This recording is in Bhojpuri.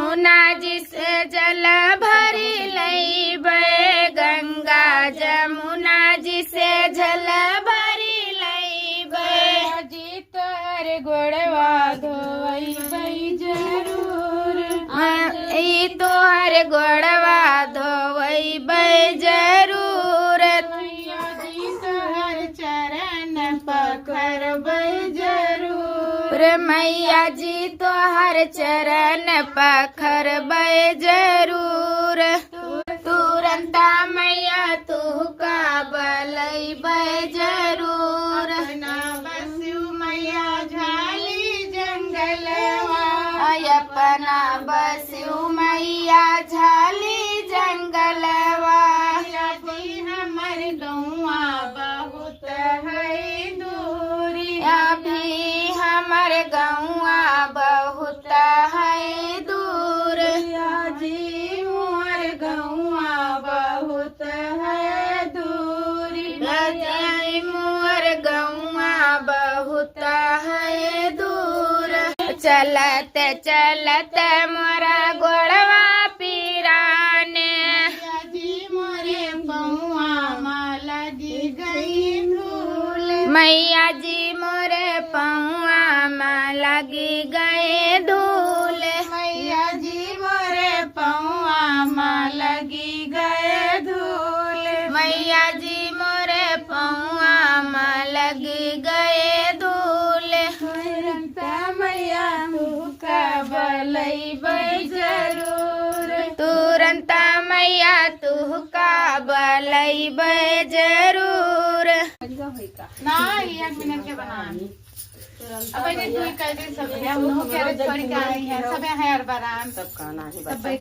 जमुना जी से जल भरी लईबे गंगा जमुना जी से जल भरी लईबे जी तोहर गोड़वा धोवैबै जरूर ई तोहर गोड़वा धोवैबै जरूर मैया जी तोहर चरण पखरबै जरूर मैया जी तोहर चरण पखरबै जरूर तुरंता मैया तू का बलैबै जरूर अपना बसु मैया झाली जंगलवा अपना बसु मैया झाली जंगलवा यदि हमर गौआ बहुत है दूरी अभी हमर गौआ बहुत है दूर जी मोर गौआ बहुत है दूरी मोर गौआ बहुत है दूर चलत चलत मोरा गोड़वा पीराने जी मोरे पौआ माला जी गई धूल मैया जी मोरे पौआ में लगी गए धूल मैया जी मोरे पौआ माँ लगी गए धूल मैया जी मोरे पौआ में लगी गए धूल तुरंत मैया तू का बलैबै जरूर तुरंत मैया तू का बलैबै जरूर ना 1 मिनट के बना अब तू कर दे सब हम लोग के छोड़ के आई है सब है अरबरान सब खाना है